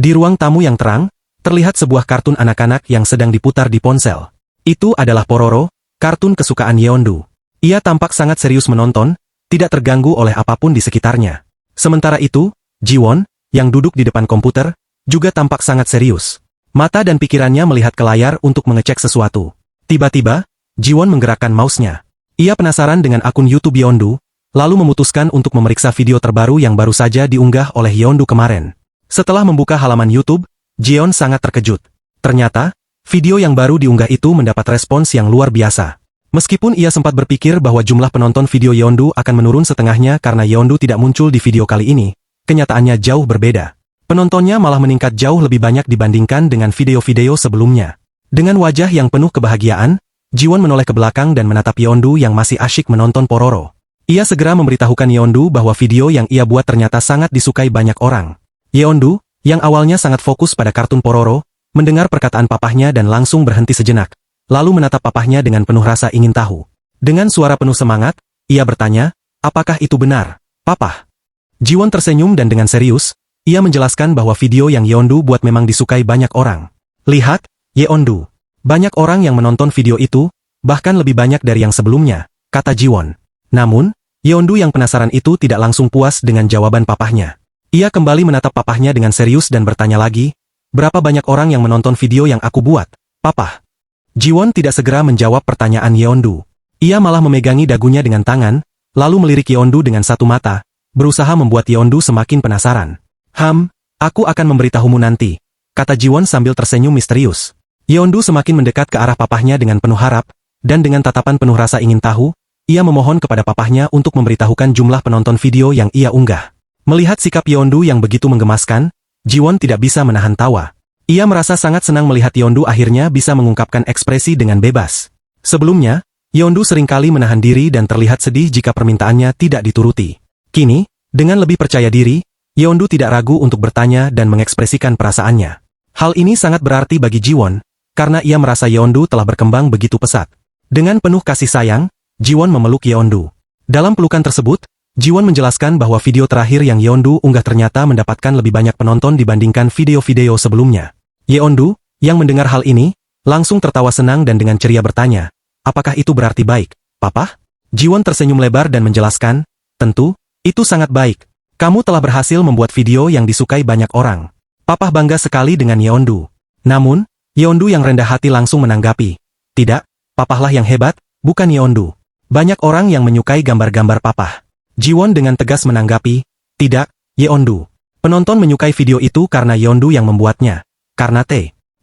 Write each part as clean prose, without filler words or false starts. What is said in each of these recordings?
Di ruang tamu yang terang, terlihat sebuah kartun anak-anak yang sedang diputar di ponsel. Itu adalah Pororo, kartun kesukaan Yeondu. Ia tampak sangat serius menonton, tidak terganggu oleh apapun di sekitarnya. Sementara itu, Jiwon, yang duduk di depan komputer, juga tampak sangat serius. Mata dan pikirannya melihat ke layar untuk mengecek sesuatu. Tiba-tiba, Jiwon menggerakkan mouse-nya. Ia penasaran dengan akun YouTube Yeondu, lalu memutuskan untuk memeriksa video terbaru yang baru saja diunggah oleh Yeondu kemarin. Setelah membuka halaman YouTube, Jiwon sangat terkejut. Ternyata, video yang baru diunggah itu mendapat respons yang luar biasa. Meskipun ia sempat berpikir bahwa jumlah penonton video Yeondu akan menurun setengahnya karena Yeondu tidak muncul di video kali ini, kenyataannya jauh berbeda. Penontonnya malah meningkat jauh lebih banyak dibandingkan dengan video-video sebelumnya. Dengan wajah yang penuh kebahagiaan, Jiwon menoleh ke belakang dan menatap Yeondu yang masih asyik menonton Pororo. Ia segera memberitahukan Yeondu bahwa video yang ia buat ternyata sangat disukai banyak orang. Yeondu, yang awalnya sangat fokus pada kartun Pororo, mendengar perkataan papahnya dan langsung berhenti sejenak, lalu menatap papahnya dengan penuh rasa ingin tahu. Dengan suara penuh semangat, ia bertanya, "Apakah itu benar, Papa?" Jiwon tersenyum dan dengan serius, ia menjelaskan bahwa video yang Yeondu buat memang disukai banyak orang. "Lihat, Yeondu. Banyak orang yang menonton video itu, bahkan lebih banyak dari yang sebelumnya," kata Jiwon. Namun, Yeondu yang penasaran itu tidak langsung puas dengan jawaban papahnya. Ia kembali menatap papahnya dengan serius dan bertanya lagi, "Berapa banyak orang yang menonton video yang aku buat, Papa?" Jiwon tidak segera menjawab pertanyaan Yeondu. Ia malah memegangi dagunya dengan tangan, lalu melirik Yeondu dengan satu mata, berusaha membuat Yeondu semakin penasaran. Aku akan memberitahumu nanti," kata Jiwon sambil tersenyum misterius. Yeondu semakin mendekat ke arah papahnya dengan penuh harap, dan dengan tatapan penuh rasa ingin tahu, ia memohon kepada papahnya untuk memberitahukan jumlah penonton video yang ia unggah. Melihat sikap Yeondu yang begitu menggemaskan, Jiwon tidak bisa menahan tawa. Ia merasa sangat senang melihat Yeondu akhirnya bisa mengungkapkan ekspresi dengan bebas. Sebelumnya, Yeondu seringkali menahan diri dan terlihat sedih jika permintaannya tidak dituruti. Kini, dengan lebih percaya diri, Yeondu tidak ragu untuk bertanya dan mengekspresikan perasaannya. Hal ini sangat berarti bagi Jiwon, karena ia merasa Yeondu telah berkembang begitu pesat. Dengan penuh kasih sayang, Jiwon memeluk Yeondu. Dalam pelukan tersebut, Jiwon menjelaskan bahwa video terakhir yang Yeondu unggah ternyata mendapatkan lebih banyak penonton dibandingkan video-video sebelumnya. Yeondu, yang mendengar hal ini, langsung tertawa senang dan dengan ceria bertanya, "Apakah itu berarti baik, Papa?" Jiwon tersenyum lebar dan menjelaskan, "Tentu, itu sangat baik. Kamu telah berhasil membuat video yang disukai banyak orang. Papa bangga sekali dengan Yeondu." Namun, Yeondu yang rendah hati langsung menanggapi, "Tidak, Papahlah yang hebat, bukan Yeondu. Banyak orang yang menyukai gambar-gambar Papa." Jiwon dengan tegas menanggapi, "Tidak, Yeondu. Penonton menyukai video itu karena Yeondu yang membuatnya. Karena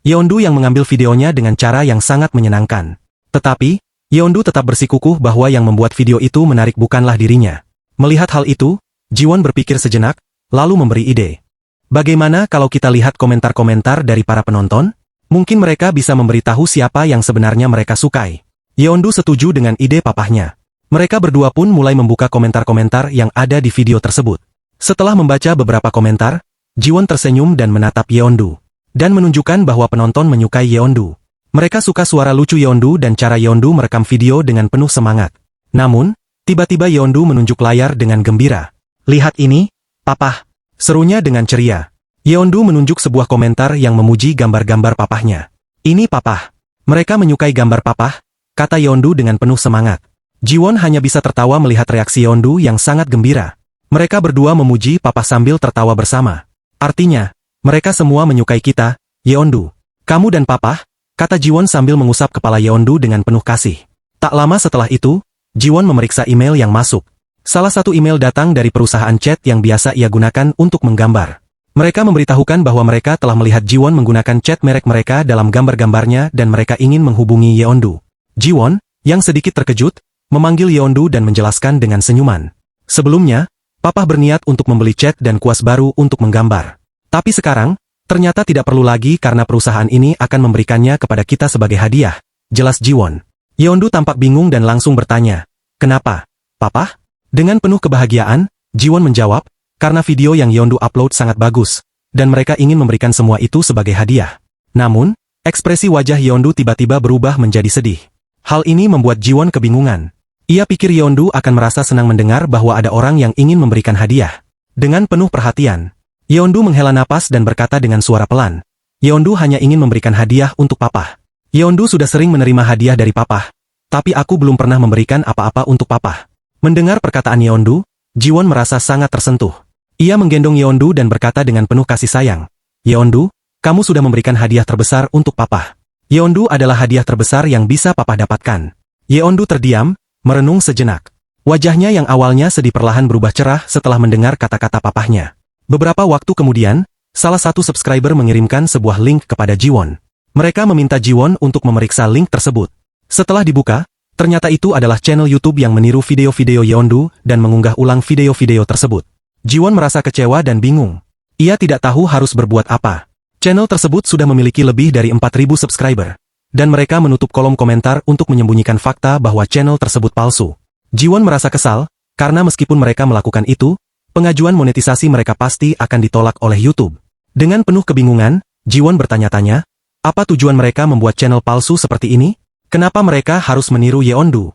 Yeondu yang mengambil videonya dengan cara yang sangat menyenangkan." Tetapi, Yeondu tetap bersikukuh bahwa yang membuat video itu menarik bukanlah dirinya. Melihat hal itu, Jiwon berpikir sejenak, lalu memberi ide. "Bagaimana kalau kita lihat komentar-komentar dari para penonton? Mungkin mereka bisa memberitahu siapa yang sebenarnya mereka sukai." Yeondu setuju dengan ide papahnya. Mereka berdua pun mulai membuka komentar-komentar yang ada di video tersebut. Setelah membaca beberapa komentar, Jiwon tersenyum dan menatap Yeondu, dan menunjukkan bahwa penonton menyukai Yeondu. Mereka suka suara lucu Yeondu dan cara Yeondu merekam video dengan penuh semangat. Namun, tiba-tiba Yeondu menunjuk layar dengan gembira. "Lihat ini, Papa," serunya dengan ceria. Yeondu menunjuk sebuah komentar yang memuji gambar-gambar papahnya. "Ini Papa. Mereka menyukai gambar Papa," kata Yeondu dengan penuh semangat. Jiwon hanya bisa tertawa melihat reaksi Yeondu yang sangat gembira. Mereka berdua memuji Papa sambil tertawa bersama. "Artinya, mereka semua menyukai kita, Yeondu. Kamu dan Papa," kata Jiwon sambil mengusap kepala Yeondu dengan penuh kasih. Tak lama setelah itu, Jiwon memeriksa email yang masuk. Salah satu email datang dari perusahaan chat yang biasa ia gunakan untuk menggambar. Mereka memberitahukan bahwa mereka telah melihat Jiwon menggunakan chat merek mereka dalam gambar-gambarnya dan mereka ingin menghubungi Yeondu. Jiwon, yang sedikit terkejut, memanggil Yeondu dan menjelaskan dengan senyuman. Sebelumnya, Papa berniat untuk membeli cat dan kuas baru untuk menggambar. Tapi sekarang, ternyata tidak perlu lagi karena perusahaan ini akan memberikannya kepada kita sebagai hadiah, jelas Jiwon. Yeondu tampak bingung dan langsung bertanya, "Kenapa, Papa?" Dengan penuh kebahagiaan, Jiwon menjawab, "Karena video yang Yeondu upload sangat bagus, dan mereka ingin memberikan semua itu sebagai hadiah." Namun, ekspresi wajah Yeondu tiba-tiba berubah menjadi sedih. Hal ini membuat Jiwon kebingungan. Ia pikir Yeondu akan merasa senang mendengar bahwa ada orang yang ingin memberikan hadiah. Dengan penuh perhatian, Yeondu menghela napas dan berkata dengan suara pelan. Yeondu hanya ingin memberikan hadiah untuk papa. Yeondu sudah sering menerima hadiah dari papa, tapi aku belum pernah memberikan apa-apa untuk papa. Mendengar perkataan Yeondu, Jiwon merasa sangat tersentuh. Ia menggendong Yeondu dan berkata dengan penuh kasih sayang. Yeondu, kamu sudah memberikan hadiah terbesar untuk papa. Yeondu adalah hadiah terbesar yang bisa papa dapatkan. Yeondu terdiam, merenung sejenak. Wajahnya yang awalnya sedih perlahan berubah cerah setelah mendengar kata-kata papahnya. Beberapa waktu kemudian, salah satu subscriber mengirimkan sebuah link kepada Jiwon. Mereka meminta Jiwon untuk memeriksa link tersebut. Setelah dibuka, ternyata itu adalah channel YouTube yang meniru video-video Yeondu dan mengunggah ulang video-video tersebut. Jiwon merasa kecewa dan bingung. Ia tidak tahu harus berbuat apa. Channel tersebut sudah memiliki lebih dari 4.000 subscriber. Dan mereka menutup kolom komentar untuk menyembunyikan fakta bahwa channel tersebut palsu. Jiwon merasa kesal, karena meskipun mereka melakukan itu, pengajuan monetisasi mereka pasti akan ditolak oleh YouTube. Dengan penuh kebingungan, Jiwon bertanya-tanya, apa tujuan mereka membuat channel palsu seperti ini? Kenapa mereka harus meniru Yeondu?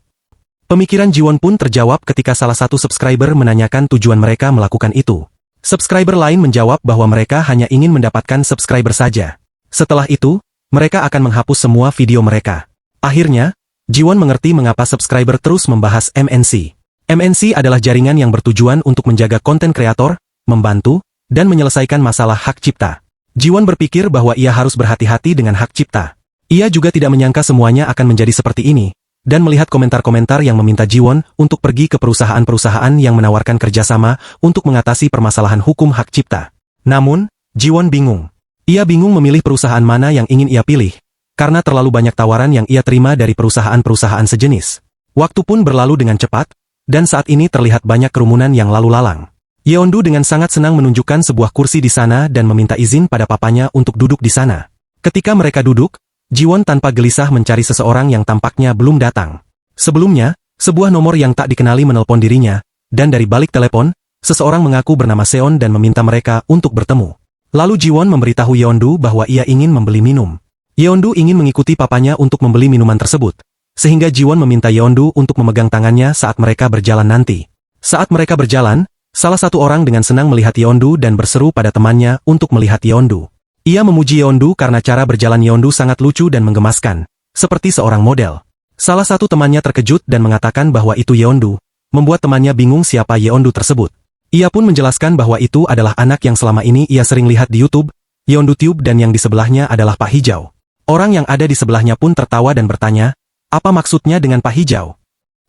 Pemikiran Jiwon pun terjawab ketika salah satu subscriber menanyakan tujuan mereka melakukan itu. Subscriber lain menjawab bahwa mereka hanya ingin mendapatkan subscriber saja. Setelah itu, mereka akan menghapus semua video mereka. Akhirnya, Jiwon mengerti mengapa subscriber terus membahas MNC. MNC adalah jaringan yang bertujuan untuk menjaga konten kreator, membantu, dan menyelesaikan masalah hak cipta. Jiwon berpikir bahwa ia harus berhati-hati dengan hak cipta. Ia juga tidak menyangka semuanya akan menjadi seperti ini, dan melihat komentar-komentar yang meminta Jiwon untuk pergi ke perusahaan-perusahaan yang menawarkan kerjasama untuk mengatasi permasalahan hukum hak cipta. Namun, Jiwon bingung. Ia bingung memilih perusahaan mana yang ingin ia pilih, karena terlalu banyak tawaran yang ia terima dari perusahaan-perusahaan sejenis. Waktu pun berlalu dengan cepat, dan saat ini terlihat banyak kerumunan yang lalu lalang. Yeondu dengan sangat senang menunjukkan sebuah kursi di sana dan meminta izin pada papanya untuk duduk di sana. Ketika mereka duduk, Jiwon tanpa gelisah mencari seseorang yang tampaknya belum datang. Sebelumnya, sebuah nomor yang tak dikenali menelpon dirinya, dan dari balik telepon, seseorang mengaku bernama Seon dan meminta mereka untuk bertemu. Lalu Jiwon memberitahu Yeondu bahwa ia ingin membeli minum. Yeondu ingin mengikuti papanya untuk membeli minuman tersebut, sehingga Jiwon meminta Yeondu untuk memegang tangannya saat mereka berjalan nanti. Saat mereka berjalan, salah satu orang dengan senang melihat Yeondu dan berseru pada temannya untuk melihat Yeondu. Ia memuji Yeondu karena cara berjalan Yeondu sangat lucu dan menggemaskan, seperti seorang model. Salah satu temannya terkejut dan mengatakan bahwa itu Yeondu, membuat temannya bingung siapa Yeondu tersebut. Ia pun menjelaskan bahwa itu adalah anak yang selama ini ia sering lihat di YouTube, Yeondu Tube, dan yang di sebelahnya adalah Pak Hijau. Orang yang ada di sebelahnya pun tertawa dan bertanya, apa maksudnya dengan Pak Hijau?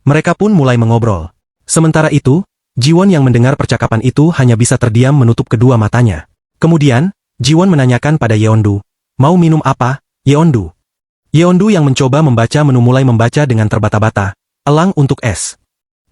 Mereka pun mulai mengobrol. Sementara itu, Jiwon yang mendengar percakapan itu hanya bisa terdiam menutup kedua matanya. Kemudian, Jiwon menanyakan pada Yeondu, mau minum apa, Yeondu? Yeondu yang mencoba membaca menu mulai membaca dengan terbata-bata, elang untuk es.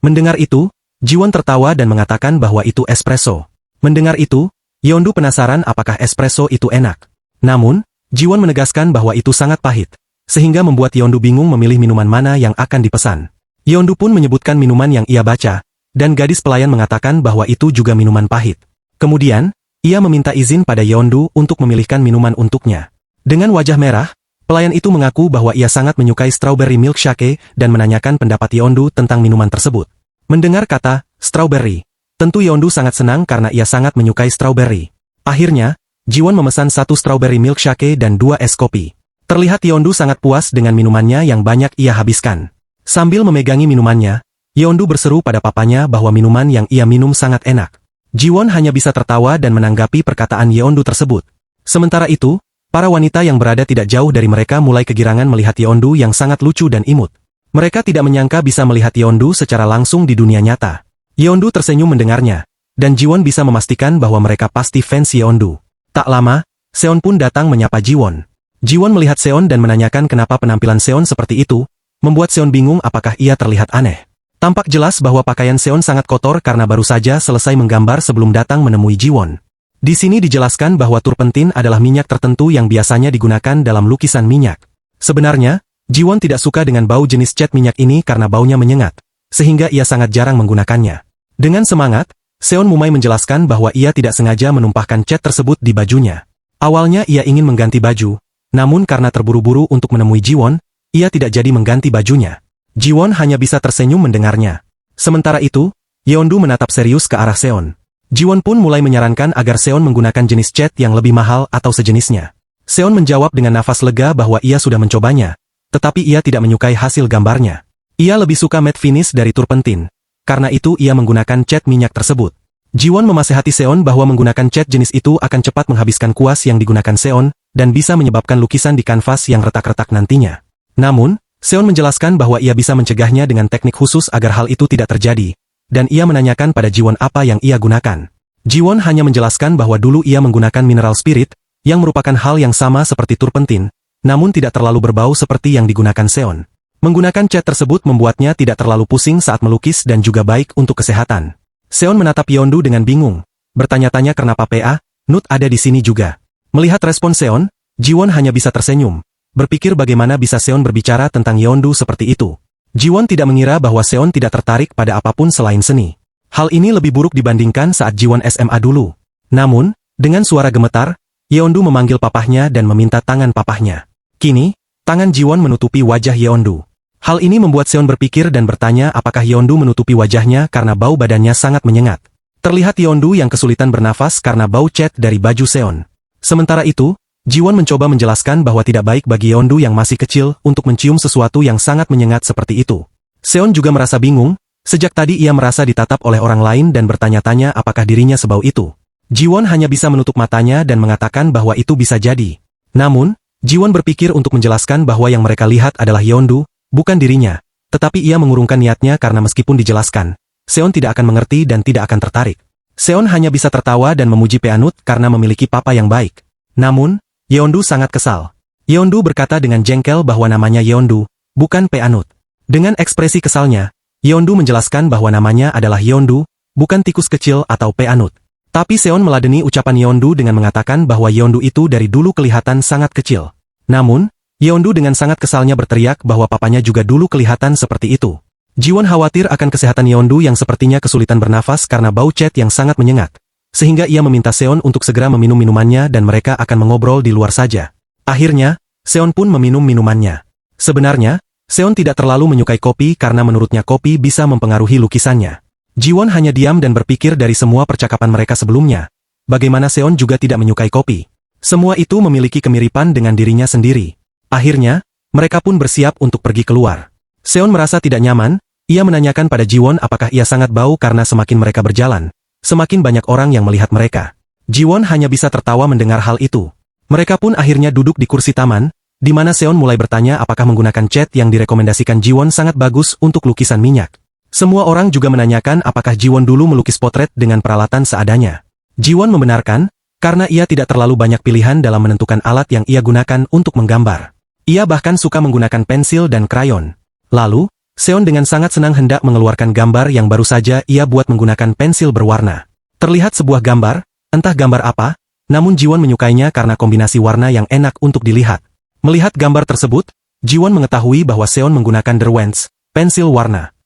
Mendengar itu, Jiwon tertawa dan mengatakan bahwa itu espresso. Mendengar itu, Yeondu penasaran apakah espresso itu enak. Namun, Jiwon menegaskan bahwa itu sangat pahit, sehingga membuat Yeondu bingung memilih minuman mana yang akan dipesan. Yeondu pun menyebutkan minuman yang ia baca, dan gadis pelayan mengatakan bahwa itu juga minuman pahit. Kemudian, ia meminta izin pada Yeondu untuk memilihkan minuman untuknya. Dengan wajah merah, pelayan itu mengaku bahwa ia sangat menyukai strawberry milkshake dan menanyakan pendapat Yeondu tentang minuman tersebut. Mendengar kata strawberry, tentu Yeondu sangat senang karena ia sangat menyukai strawberry. Akhirnya, Jiwon memesan 1 strawberry milkshake dan 2 es kopi. Terlihat Yeondu sangat puas dengan minumannya yang banyak ia habiskan. Sambil memegangi minumannya, Yeondu berseru pada papanya bahwa minuman yang ia minum sangat enak. Jiwon hanya bisa tertawa dan menanggapi perkataan Yeondu tersebut. Sementara itu, para wanita yang berada tidak jauh dari mereka mulai kegirangan melihat Yeondu yang sangat lucu dan imut. Mereka tidak menyangka bisa melihat Yeondu secara langsung di dunia nyata. Yeondu tersenyum mendengarnya, dan Jiwon bisa memastikan bahwa mereka pasti fans Yeondu. Tak lama, Seon pun datang menyapa Jiwon. Jiwon melihat Seon dan menanyakan kenapa penampilan Seon seperti itu, membuat Seon bingung apakah ia terlihat aneh. Tampak jelas bahwa pakaian Seon sangat kotor karena baru saja selesai menggambar sebelum datang menemui Jiwon. Di sini dijelaskan bahwa turpentin adalah minyak tertentu yang biasanya digunakan dalam lukisan minyak. Sebenarnya, Jiwon tidak suka dengan bau jenis cat minyak ini karena baunya menyengat, sehingga ia sangat jarang menggunakannya. Dengan semangat, Seon mulai menjelaskan bahwa ia tidak sengaja menumpahkan cat tersebut di bajunya. Awalnya ia ingin mengganti baju, namun karena terburu-buru untuk menemui Jiwon, ia tidak jadi mengganti bajunya. Jiwon hanya bisa tersenyum mendengarnya. Sementara itu, Yeondu menatap serius ke arah Seon. Jiwon pun mulai menyarankan agar Seon menggunakan jenis cat yang lebih mahal atau sejenisnya. Seon menjawab dengan nafas lega bahwa ia sudah mencobanya, tetapi ia tidak menyukai hasil gambarnya. Ia lebih suka matte finish dari turpentin. Karena itu ia menggunakan cat minyak tersebut. Jiwon memasihati Seon bahwa menggunakan cat jenis itu akan cepat menghabiskan kuas yang digunakan Seon, dan bisa menyebabkan lukisan di kanvas yang retak-retak nantinya. Namun, Seon menjelaskan bahwa ia bisa mencegahnya dengan teknik khusus agar hal itu tidak terjadi, dan ia menanyakan pada Jiwon apa yang ia gunakan. Jiwon hanya menjelaskan bahwa dulu ia menggunakan mineral spirit, yang merupakan hal yang sama seperti turpentin, namun tidak terlalu berbau seperti yang digunakan Seon. Menggunakan cat tersebut membuatnya tidak terlalu pusing saat melukis dan juga baik untuk kesehatan. Seon menatap Yeondu dengan bingung, bertanya-tanya kenapa PA, Nut ada di sini juga. Melihat respon Seon, Jiwon hanya bisa tersenyum, berpikir bagaimana bisa Seon berbicara tentang Yeondu seperti itu. Jiwon tidak mengira bahwa Seon tidak tertarik pada apapun selain seni. Hal ini lebih buruk dibandingkan saat Jiwon SMA dulu. Namun, dengan suara gemetar, Yeondu memanggil papahnya dan meminta tangan papahnya. Kini, tangan Jiwon menutupi wajah Yeondu. Hal ini membuat Seon berpikir dan bertanya apakah Yeondu menutupi wajahnya karena bau badannya sangat menyengat. Terlihat Yeondu yang kesulitan bernafas karena bau cat dari baju Seon. Sementara itu, Jiwon mencoba menjelaskan bahwa tidak baik bagi Yeondu yang masih kecil untuk mencium sesuatu yang sangat menyengat seperti itu. Seon juga merasa bingung, sejak tadi ia merasa ditatap oleh orang lain dan bertanya-tanya apakah dirinya sebau itu. Jiwon hanya bisa menutup matanya dan mengatakan bahwa itu bisa jadi. Namun, Jiwon berpikir untuk menjelaskan bahwa yang mereka lihat adalah Yeondu, bukan dirinya, tetapi ia mengurungkan niatnya karena meskipun dijelaskan, Seon tidak akan mengerti dan tidak akan tertarik. Seon hanya bisa tertawa dan memuji Peanut karena memiliki papa yang baik. Namun, Yeondu sangat kesal. Yeondu berkata dengan jengkel bahwa namanya Yeondu, bukan Peanut. Dengan ekspresi kesalnya, Yeondu menjelaskan bahwa namanya adalah Yeondu, bukan tikus kecil atau Peanut. Tapi Seon meladeni ucapan Yeondu dengan mengatakan bahwa Yeondu itu dari dulu kelihatan sangat kecil. Namun, Yeondu dengan sangat kesalnya berteriak bahwa papanya juga dulu kelihatan seperti itu. Jiwon khawatir akan kesehatan Yeondu yang sepertinya kesulitan bernafas karena bau cat yang sangat menyengat. Sehingga ia meminta Seon untuk segera meminum minumannya dan mereka akan mengobrol di luar saja. Akhirnya, Seon pun meminum minumannya. Sebenarnya, Seon tidak terlalu menyukai kopi karena menurutnya kopi bisa mempengaruhi lukisannya. Jiwon hanya diam dan berpikir dari semua percakapan mereka sebelumnya. Bagaimana Seon juga tidak menyukai kopi. Semua itu memiliki kemiripan dengan dirinya sendiri. Akhirnya, mereka pun bersiap untuk pergi keluar. Seon merasa tidak nyaman, ia menanyakan pada Jiwon apakah ia sangat bau karena semakin mereka berjalan, semakin banyak orang yang melihat mereka. Jiwon hanya bisa tertawa mendengar hal itu. Mereka pun akhirnya duduk di kursi taman, di mana Seon mulai bertanya apakah menggunakan cat yang direkomendasikan Jiwon sangat bagus untuk lukisan minyak. Semua orang juga menanyakan apakah Jiwon dulu melukis potret dengan peralatan seadanya. Jiwon membenarkan, karena ia tidak terlalu banyak pilihan dalam menentukan alat yang ia gunakan untuk menggambar. Ia bahkan suka menggunakan pensil dan krayon. Lalu, Seon dengan sangat senang hendak mengeluarkan gambar yang baru saja ia buat menggunakan pensil berwarna. Terlihat sebuah gambar, entah gambar apa, namun Jiwon menyukainya karena kombinasi warna yang enak untuk dilihat. Melihat gambar tersebut, Jiwon mengetahui bahwa Seon menggunakan Derwents, pensil warna.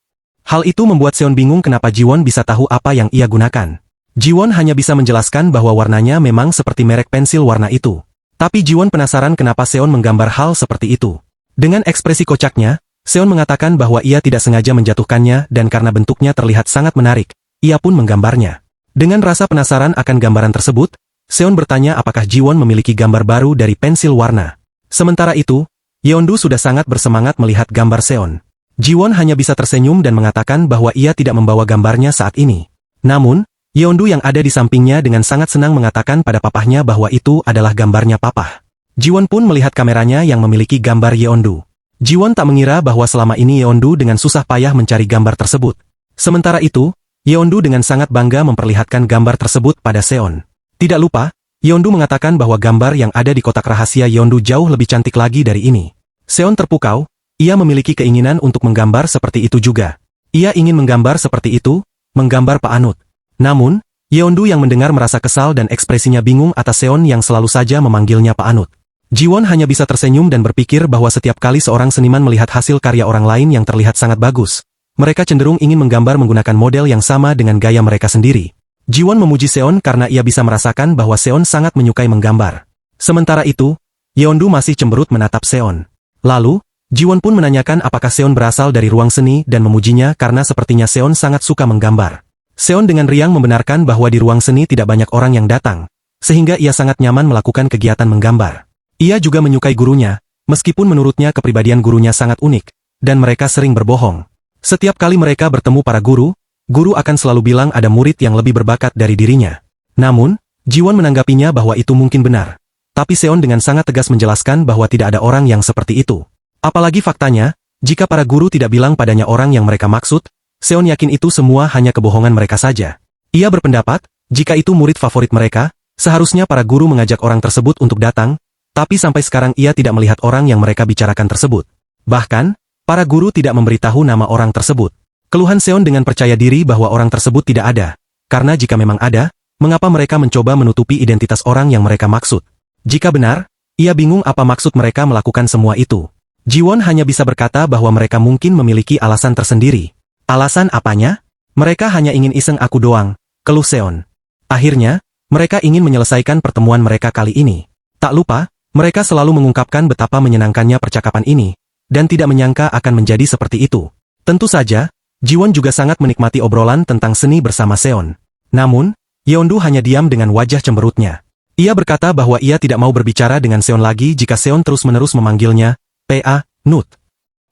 Hal itu membuat Seon bingung kenapa Jiwon bisa tahu apa yang ia gunakan. Jiwon hanya bisa menjelaskan bahwa warnanya memang seperti merek pensil warna itu. Tapi Jiwon penasaran kenapa Seon menggambar hal seperti itu. Dengan ekspresi kocaknya, Seon mengatakan bahwa ia tidak sengaja menjatuhkannya dan karena bentuknya terlihat sangat menarik, ia pun menggambarnya. Dengan rasa penasaran akan gambaran tersebut, Seon bertanya apakah Jiwon memiliki gambar baru dari pensil warna. Sementara itu, Yeondu sudah sangat bersemangat melihat gambar Seon. Jiwon hanya bisa tersenyum dan mengatakan bahwa ia tidak membawa gambarnya saat ini. Namun, Yeondu yang ada di sampingnya dengan sangat senang mengatakan pada papahnya bahwa itu adalah gambarnya papah. Jiwon pun melihat kameranya yang memiliki gambar Yeondu. Jiwon tak mengira bahwa selama ini Yeondu dengan susah payah mencari gambar tersebut. Sementara itu, Yeondu dengan sangat bangga memperlihatkan gambar tersebut pada Seon. Tidak lupa, Yeondu mengatakan bahwa gambar yang ada di kotak rahasia Yeondu jauh lebih cantik lagi dari ini. Seon terpukau, ia memiliki keinginan untuk menggambar seperti itu juga. Ia ingin menggambar seperti itu, menggambar Peanut. Namun, Yeondu yang mendengar merasa kesal dan ekspresinya bingung atas Seon yang selalu saja memanggilnya Peanut. Jiwon hanya bisa tersenyum dan berpikir bahwa setiap kali seorang seniman melihat hasil karya orang lain yang terlihat sangat bagus, mereka cenderung ingin menggambar menggunakan model yang sama dengan gaya mereka sendiri. Jiwon memuji Seon karena ia bisa merasakan bahwa Seon sangat menyukai menggambar. Sementara itu, Yeondu masih cemberut menatap Seon. Lalu, Jiwon pun menanyakan apakah Seon berasal dari ruang seni dan memujinya karena sepertinya Seon sangat suka menggambar. Seon dengan riang membenarkan bahwa di ruang seni tidak banyak orang yang datang, sehingga ia sangat nyaman melakukan kegiatan menggambar. Ia juga menyukai gurunya, meskipun menurutnya kepribadian gurunya sangat unik, dan mereka sering berbohong. Setiap kali mereka bertemu para guru, guru akan selalu bilang ada murid yang lebih berbakat dari dirinya. Namun, Jiwon menanggapinya bahwa itu mungkin benar. Tapi Seon dengan sangat tegas menjelaskan bahwa tidak ada orang yang seperti itu. Apalagi faktanya, jika para guru tidak bilang padanya orang yang mereka maksud, Seon yakin itu semua hanya kebohongan mereka saja. Ia berpendapat, jika itu murid favorit mereka, seharusnya para guru mengajak orang tersebut untuk datang, tapi sampai sekarang ia tidak melihat orang yang mereka bicarakan tersebut. Bahkan, para guru tidak memberitahu nama orang tersebut. Keluhan Seon dengan percaya diri bahwa orang tersebut tidak ada, karena jika memang ada, mengapa mereka mencoba menutupi identitas orang yang mereka maksud? Jika benar, ia bingung apa maksud mereka melakukan semua itu. Jiwon hanya bisa berkata bahwa mereka mungkin memiliki alasan tersendiri. Alasan apanya? Mereka hanya ingin iseng aku doang, keluh Seon. Akhirnya, mereka ingin menyelesaikan pertemuan mereka kali ini. Tak lupa, mereka selalu mengungkapkan betapa menyenangkannya percakapan ini, dan tidak menyangka akan menjadi seperti itu. Tentu saja, Jiwon juga sangat menikmati obrolan tentang seni bersama Seon. Namun, Yeondu hanya diam dengan wajah cemberutnya. Ia berkata bahwa ia tidak mau berbicara dengan Seon lagi jika Seon terus-menerus memanggilnya, Pa, Nut.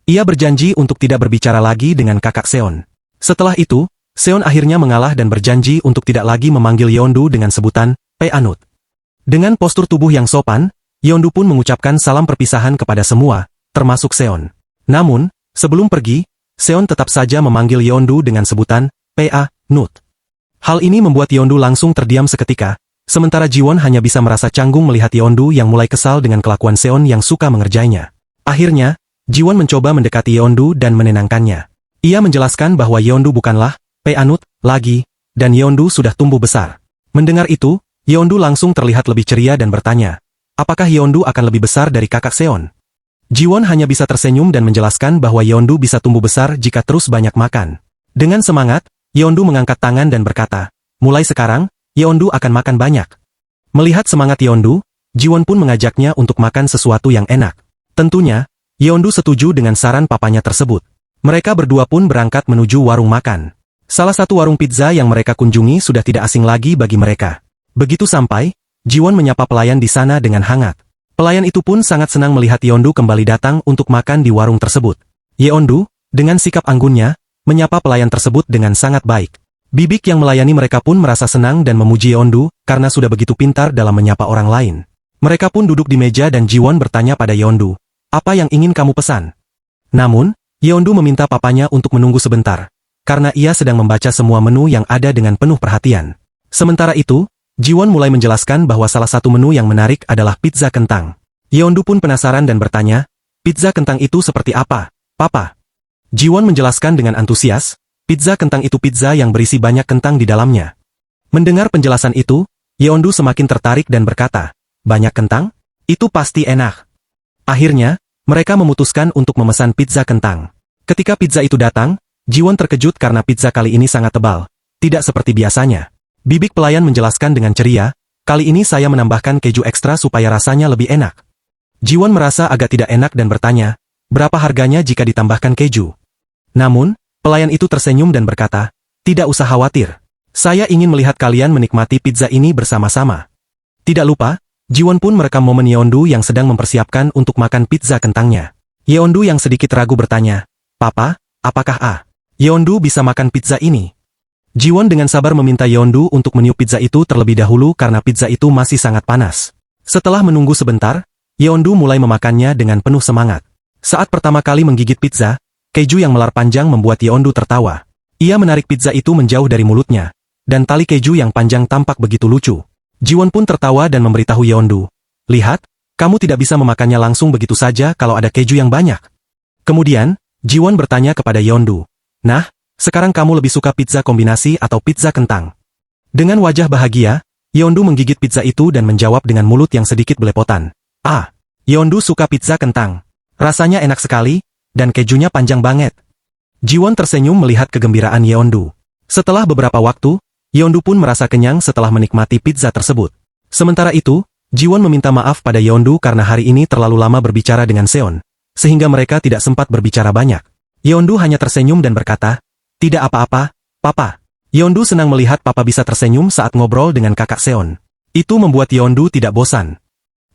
Ia berjanji untuk tidak berbicara lagi dengan kakak Seon. Setelah itu, Seon akhirnya mengalah dan berjanji untuk tidak lagi memanggil Yeondu dengan sebutan, Pa Nut. Dengan postur tubuh yang sopan, Yeondu pun mengucapkan salam perpisahan kepada semua, termasuk Seon. Namun, sebelum pergi, Seon tetap saja memanggil Yeondu dengan sebutan, Pa, Nut. Hal ini membuat Yeondu langsung terdiam seketika, sementara Jiwon hanya bisa merasa canggung melihat Yeondu yang mulai kesal dengan kelakuan Seon yang suka mengerjainya. Akhirnya, Jiwon mencoba mendekati Yeondu dan menenangkannya. Ia menjelaskan bahwa Yeondu bukanlah Pa Nut lagi, dan Yeondu sudah tumbuh besar. Mendengar itu, Yeondu langsung terlihat lebih ceria dan bertanya, apakah Yeondu akan lebih besar dari kakak Seon? Jiwon hanya bisa tersenyum dan menjelaskan bahwa Yeondu bisa tumbuh besar jika terus banyak makan. Dengan semangat, Yeondu mengangkat tangan dan berkata, mulai sekarang, Yeondu akan makan banyak. Melihat semangat Yeondu, Jiwon pun mengajaknya untuk makan sesuatu yang enak. Tentunya, Yeondu setuju dengan saran papanya tersebut. Mereka berdua pun berangkat menuju warung makan. Salah satu warung pizza yang mereka kunjungi sudah tidak asing lagi bagi mereka. Begitu sampai, Jiwon menyapa pelayan di sana dengan hangat. Pelayan itu pun sangat senang melihat Yeondu kembali datang untuk makan di warung tersebut. Yeondu, dengan sikap anggunnya, menyapa pelayan tersebut dengan sangat baik. Bibik yang melayani mereka pun merasa senang dan memuji Yeondu karena sudah begitu pintar dalam menyapa orang lain. Mereka pun duduk di meja dan Jiwon bertanya pada Yeondu, apa yang ingin kamu pesan? Namun, Yeondu meminta papanya untuk menunggu sebentar, karena ia sedang membaca semua menu yang ada dengan penuh perhatian. Sementara itu, Jiwon mulai menjelaskan bahwa salah satu menu yang menarik adalah pizza kentang. Yeondu pun penasaran dan bertanya, pizza kentang itu seperti apa, Papa? Jiwon menjelaskan dengan antusias, pizza kentang itu pizza yang berisi banyak kentang di dalamnya. Mendengar penjelasan itu, Yeondu semakin tertarik dan berkata, banyak kentang? Itu pasti enak. Akhirnya, mereka memutuskan untuk memesan pizza kentang. Ketika pizza itu datang, Jiwon terkejut karena pizza kali ini sangat tebal, tidak seperti biasanya. Bibik pelayan menjelaskan dengan ceria, kali ini saya menambahkan keju ekstra supaya rasanya lebih enak. Jiwon merasa agak tidak enak dan bertanya, berapa harganya jika ditambahkan keju? Namun, pelayan itu tersenyum dan berkata, tidak usah khawatir. Saya ingin melihat kalian menikmati pizza ini bersama-sama. Tidak lupa, Jiwon pun merekam momen Yeondu yang sedang mempersiapkan untuk makan pizza kentangnya. Yeondu yang sedikit ragu bertanya, Papa, apakah Yeondu bisa makan pizza ini? Jiwon dengan sabar meminta Yeondu untuk meniup pizza itu terlebih dahulu karena pizza itu masih sangat panas. Setelah menunggu sebentar, Yeondu mulai memakannya dengan penuh semangat. Saat pertama kali menggigit pizza, keju yang melar panjang membuat Yeondu tertawa. Ia menarik pizza itu menjauh dari mulutnya, dan tali keju yang panjang tampak begitu lucu. Jiwon pun tertawa dan memberitahu Yeondu, lihat, kamu tidak bisa memakannya langsung begitu saja kalau ada keju yang banyak. Kemudian, Jiwon bertanya kepada Yeondu, nah, sekarang kamu lebih suka pizza kombinasi atau pizza kentang? Dengan wajah bahagia, Yeondu menggigit pizza itu dan menjawab dengan mulut yang sedikit belepotan. Yeondu suka pizza kentang. Rasanya enak sekali, dan kejunya panjang banget. Jiwon tersenyum melihat kegembiraan Yeondu. Setelah beberapa waktu, Yeondu pun merasa kenyang setelah menikmati pizza tersebut. Sementara itu, Jiwon meminta maaf pada Yeondu karena hari ini terlalu lama berbicara dengan Seon, sehingga mereka tidak sempat berbicara banyak. Yeondu hanya tersenyum dan berkata, tidak apa-apa, Papa. Yeondu senang melihat papa bisa tersenyum saat ngobrol dengan kakak Seon. Itu membuat Yeondu tidak bosan.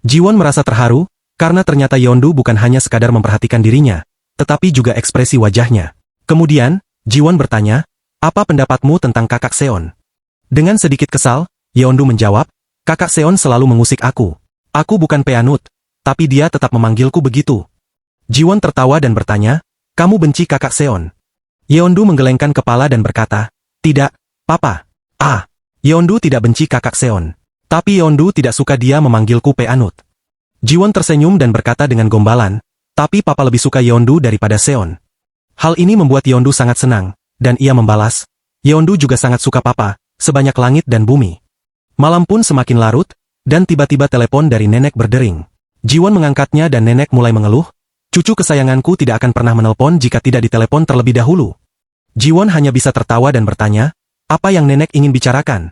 Jiwon merasa terharu, karena ternyata Yeondu bukan hanya sekadar memperhatikan dirinya, tetapi juga ekspresi wajahnya. Kemudian, Jiwon bertanya, apa pendapatmu tentang kakak Seon? Dengan sedikit kesal, Yeondu menjawab, kakak Seon selalu mengusik aku. Aku bukan peanut, tapi dia tetap memanggilku begitu. Jiwon tertawa dan bertanya, kamu benci kakak Seon? Yeondu menggelengkan kepala dan berkata, tidak, papa. Yeondu tidak benci kakak Seon. Tapi Yeondu tidak suka dia memanggilku peanut. Jiwon tersenyum dan berkata dengan gombalan, tapi papa lebih suka Yeondu daripada Seon. Hal ini membuat Yeondu sangat senang, dan ia membalas, Yeondu juga sangat suka papa, sebanyak langit dan bumi. Malam pun semakin larut, dan tiba-tiba telepon dari nenek berdering. Jiwon mengangkatnya dan nenek mulai mengeluh, cucu kesayanganku tidak akan pernah menelpon jika tidak ditelepon terlebih dahulu. Jiwon hanya bisa tertawa dan bertanya, apa yang nenek ingin bicarakan?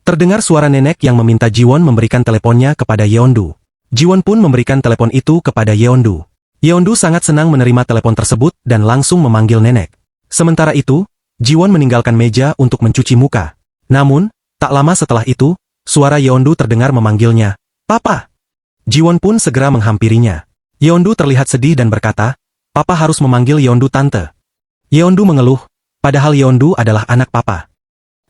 Terdengar suara nenek yang meminta Jiwon memberikan teleponnya kepada Yeondu. Jiwon pun memberikan telepon itu kepada Yeondu. Yeondu sangat senang menerima telepon tersebut dan langsung memanggil nenek. Sementara itu, Jiwon meninggalkan meja untuk mencuci muka. Namun, tak lama setelah itu, suara Yeondu terdengar memanggilnya, Papa! Jiwon pun segera menghampirinya. Yeondu terlihat sedih dan berkata, Papa harus memanggil Yeondu tante. Yeondu mengeluh, padahal Yeondu adalah anak papa.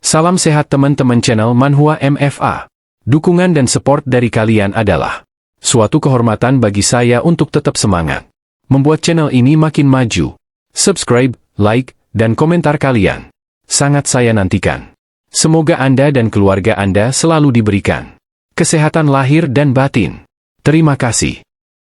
Salam sehat teman-teman channel Manhwa MFA. Dukungan dan support dari kalian adalah suatu kehormatan bagi saya untuk tetap semangat membuat channel ini makin maju. Subscribe, like, dan komentar kalian sangat saya nantikan. Semoga Anda dan keluarga Anda selalu diberikan kesehatan lahir dan batin. Terima kasih.